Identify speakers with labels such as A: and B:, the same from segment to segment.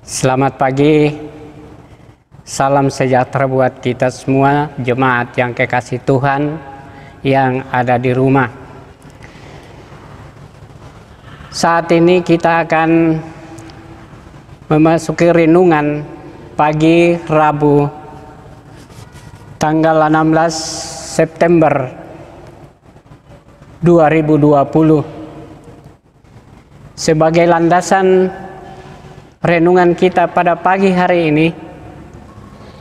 A: Selamat pagi, salam sejahtera buat kita semua, jemaat yang kekasih Tuhan yang ada di rumah. Saat ini kita akan memasuki renungan pagi Rabu tanggal 16 September 2020. Sebagai landasan renungan kita pada pagi hari ini,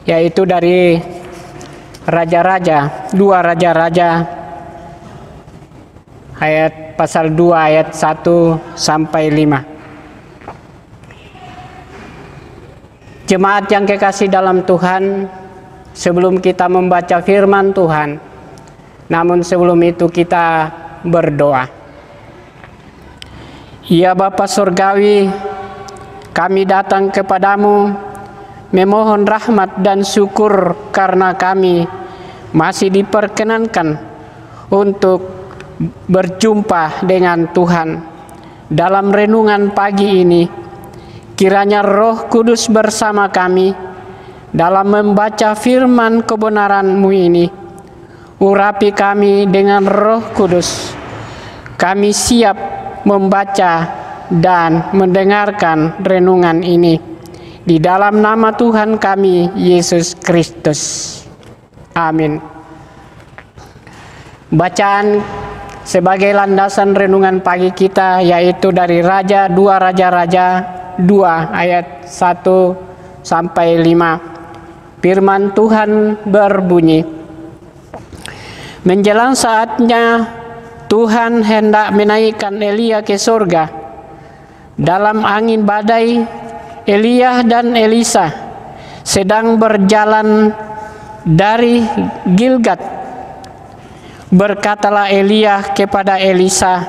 A: yaitu dari dua Raja-Raja ayat pasal 2 ayat 1 sampai 5. Jemaat yang kekasih dalam Tuhan, sebelum kita membaca firman Tuhan, namun sebelum itu kita berdoa. Ya Bapa Surgawi, kami datang kepadamu memohon rahmat dan syukur karena kami masih diperkenankan untuk berjumpa dengan Tuhan. Dalam renungan pagi ini, kiranya Roh Kudus bersama kami dalam membaca firman kebenaran-Mu ini. Urapi kami dengan Roh Kudus. Kami siap membaca dan mendengarkan renungan ini di dalam nama Tuhan kami Yesus Kristus. Amin. Bacaan sebagai landasan renungan pagi kita yaitu dari dua Raja-Raja 2 ayat 1 sampai 5. Firman Tuhan berbunyi, menjelang saatnya Tuhan hendak menaikkan Elia ke surga. Dalam angin badai, Elia dan Elisa sedang berjalan dari Gilgal. Berkatalah Elia kepada Elisa,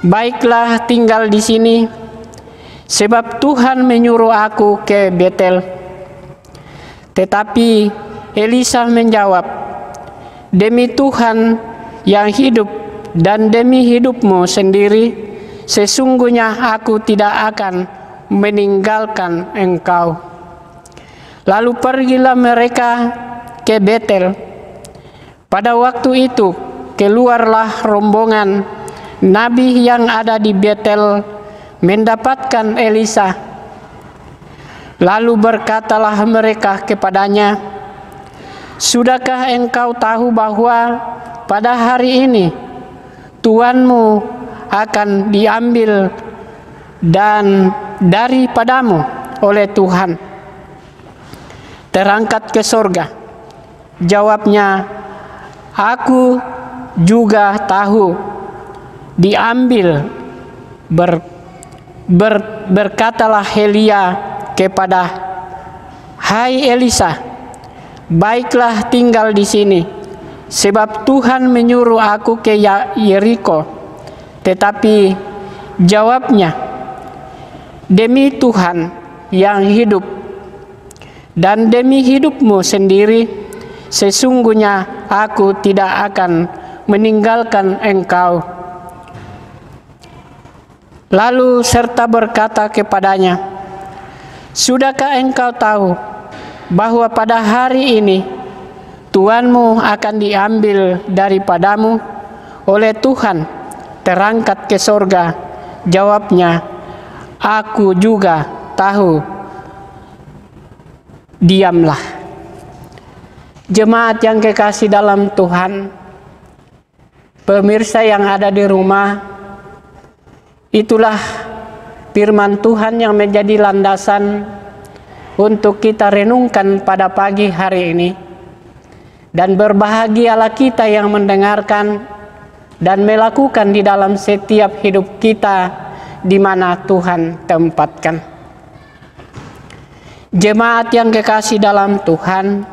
A: "Baiklah, tinggal di sini, sebab Tuhan menyuruh aku ke Betel." Tetapi Elisa menjawab, "Demi Tuhan yang hidup dan demi hidupmu sendiri, sesungguhnya aku tidak akan meninggalkan engkau." Lalu pergilah mereka ke Betel. Pada waktu itu keluarlah rombongan nabi yang ada di Betel mendapatkan Elisa. Lalu berkatalah mereka kepadanya, "Sudahkah engkau tahu bahwa pada hari ini Tuanmu akan diambil dan daripadamu oleh Tuhan, terangkat ke surga?" Jawabnya, "Aku juga tahu diambil." Berkatalah Elia kepada, "Hai Elisa, baiklah tinggal di sini, sebab Tuhan menyuruh aku ke Yeriko." Tetapi jawabnya, "Demi Tuhan yang hidup dan demi hidupmu sendiri, sesungguhnya aku tidak akan meninggalkan engkau." Lalu serta berkata kepadanya, "Sudahkah engkau tahu bahwa pada hari ini Tuanmu akan diambil daripadamu oleh Tuhan, terangkat ke surga?" Jawabnya, "Aku juga tahu." Diamlah. Jemaat yang kekasih dalam Tuhan, pemirsa yang ada di rumah, itulah firman Tuhan yang menjadi landasan untuk kita renungkan pada pagi hari ini. Dan berbahagialah kita yang mendengarkan dan melakukan di dalam setiap hidup kita di mana Tuhan tempatkan. Jemaat yang kekasih dalam Tuhan,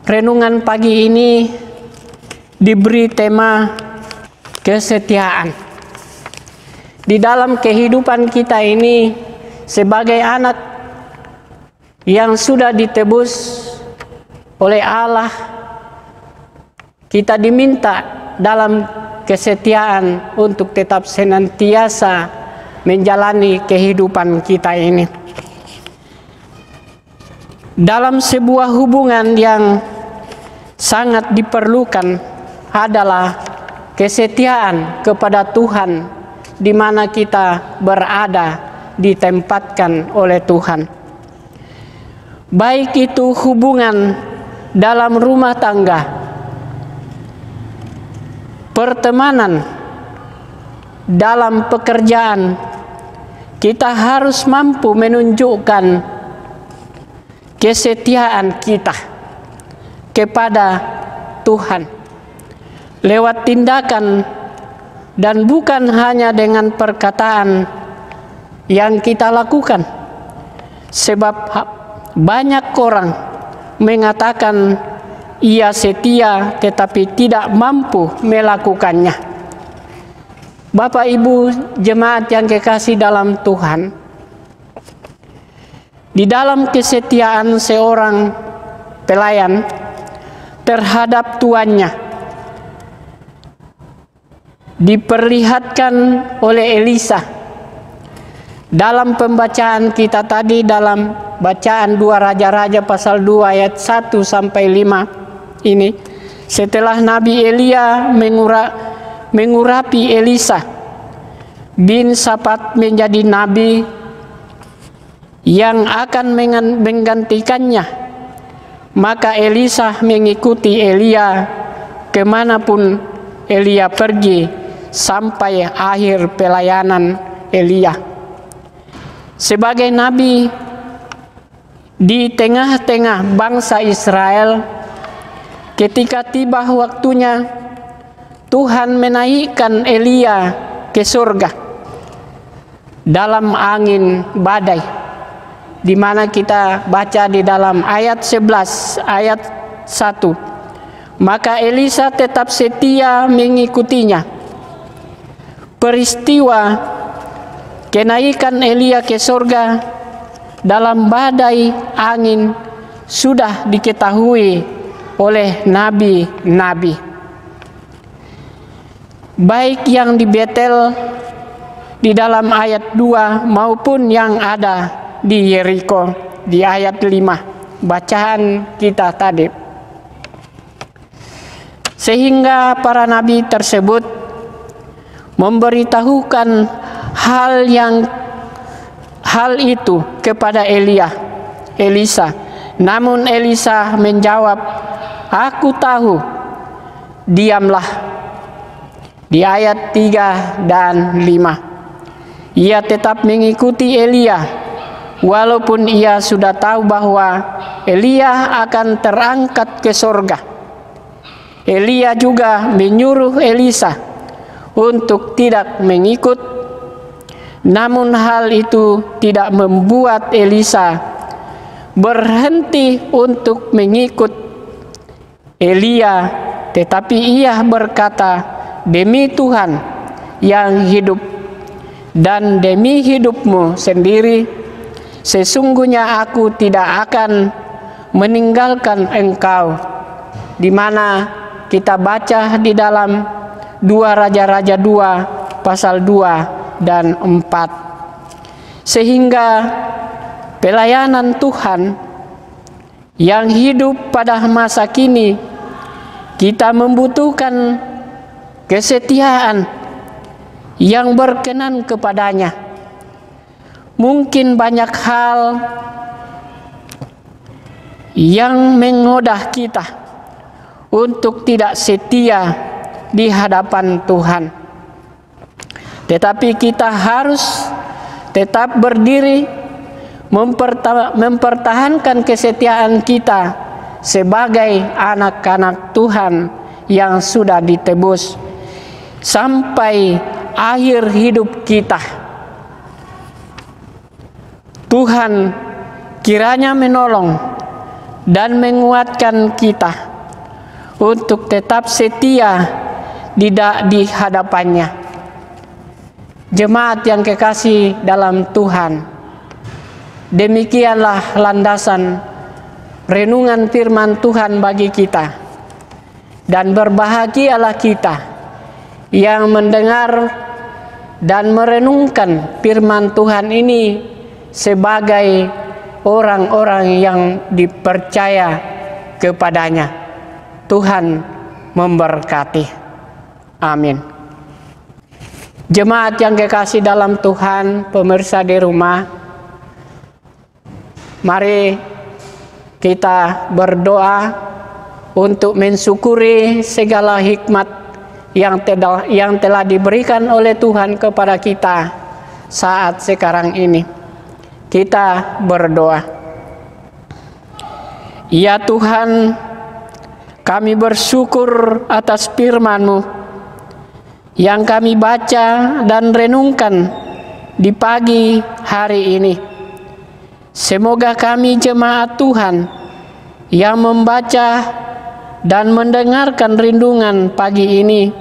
A: renungan pagi ini diberi tema kesetiaan. Di dalam kehidupan kita ini sebagai anak yang sudah ditebus oleh Allah, kita diminta dalam kesetiaan untuk tetap senantiasa menjalani kehidupan kita ini. Dalam sebuah hubungan yang sangat diperlukan adalah kesetiaan kepada Tuhan di mana kita berada, ditempatkan oleh Tuhan. Baik itu hubungan dalam rumah tangga, pertemanan, dalam pekerjaan, kita harus mampu menunjukkan kesetiaan kita kepada Tuhan lewat tindakan dan bukan hanya dengan perkataan yang kita lakukan. Sebab banyak orang mengatakan ia setia tetapi tidak mampu melakukannya. Bapak Ibu jemaat yang kekasih dalam Tuhan, di dalam kesetiaan seorang pelayan terhadap tuannya diperlihatkan oleh Elisa dalam pembacaan kita tadi, dalam bacaan 2 Raja-Raja pasal 2 ayat 1 sampai 5 ini. Setelah Nabi Elia mengurapi Elisa bin Safat menjadi nabi yang akan menggantikannya, maka Elisa mengikuti Elia kemanapun Elia pergi sampai akhir pelayanan Elia. Sebagai nabi di tengah-tengah bangsa Israel, ketika tiba waktunya, Tuhan menaikkan Elia ke surga dalam angin badai, di mana kita baca di dalam ayat 11 ayat 1. Maka Elisa tetap setia mengikutinya. Peristiwa kenaikan Elia ke surga dalam badai angin sudah diketahui oleh nabi-nabi, baik yang di Betel di dalam ayat 2 maupun yang ada di Yeriko di ayat 5 bacaan kita tadi. Sehingga para nabi tersebut memberitahukan hal itu kepada Elisa. Namun Elisa menjawab, "Aku tahu, diamlah." Di ayat 3 dan 5. Ia tetap mengikuti Elia walaupun ia sudah tahu bahwa Elia akan terangkat ke surga. Elia juga menyuruh Elisa untuk tidak mengikut, namun hal itu tidak membuat Elisa berhenti untuk mengikut Elia, tetapi ia berkata, "Demi Tuhan yang hidup dan demi hidupmu sendiri, sesungguhnya aku tidak akan meninggalkan engkau." Di mana kita baca di dalam 2 Raja-Raja 2 pasal 2 dan 4. Sehingga pelayanan Tuhan yang hidup pada masa kini, kita membutuhkan kesetiaan yang berkenan kepadanya. Mungkin banyak hal yang menggoda kita untuk tidak setia di hadapan Tuhan. Tetapi kita harus tetap berdiri mempertahankan kesetiaan kita sebagai anak-anak Tuhan yang sudah ditebus sampai akhir hidup kita. Tuhan kiranya menolong dan menguatkan kita untuk tetap setia di hadapannya. Jemaat yang kekasih dalam Tuhan, demikianlah landasan renungan firman Tuhan bagi kita, dan berbahagialah kita yang mendengar dan merenungkan firman Tuhan ini sebagai orang-orang yang dipercaya kepadanya. Tuhan memberkati. Amin. Jemaat yang kekasih dalam Tuhan, pemirsa di rumah, mari kita berdoa untuk mensyukuri segala hikmat yang telah diberikan oleh Tuhan kepada kita saat sekarang ini. Kita berdoa. Ya Tuhan, kami bersyukur atas firman-Mu yang kami baca dan renungkan di pagi hari ini. Semoga kami jemaat Tuhan yang membaca dan mendengarkan renungan pagi ini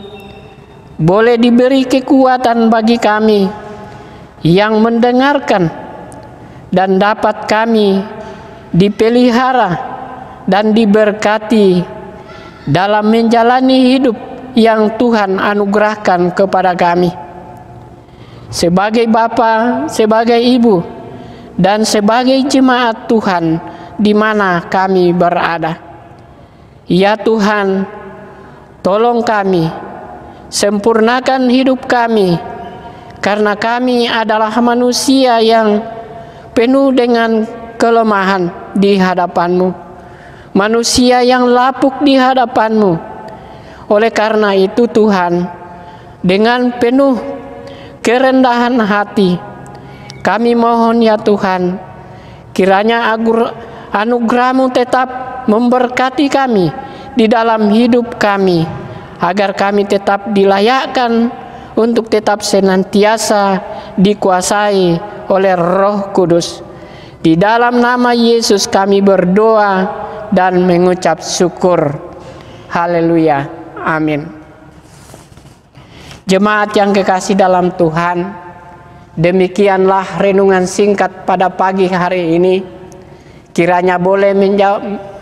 A: boleh diberi kekuatan bagi kami yang mendengarkan, dan dapat kami dipelihara dan diberkati dalam menjalani hidup yang Tuhan anugerahkan kepada kami. Sebagai Bapa, sebagai Ibu, dan sebagai jemaat Tuhan di mana kami berada. Ya Tuhan, tolong kami, sempurnakan hidup kami, karena kami adalah manusia yang penuh dengan kelemahan di hadapan-Mu, manusia yang lapuk di hadapan-Mu. Oleh karena itu Tuhan, dengan penuh kerendahan hati, kami mohon ya Tuhan, kiranya anugerah-Mu tetap memberkati kami di dalam hidup kami, agar kami tetap dilayakkan untuk tetap senantiasa dikuasai oleh Roh Kudus. Di dalam nama Yesus kami berdoa dan mengucap syukur. Haleluya. Amin. Jemaat yang kekasih dalam Tuhan, demikianlah renungan singkat pada pagi hari ini. Kiranya boleh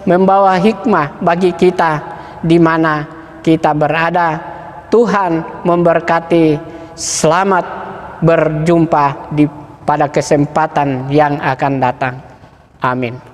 A: membawa hikmah bagi kita di mana kita berada. Tuhan memberkati. Selamat berjumpa pada kesempatan yang akan datang. Amin.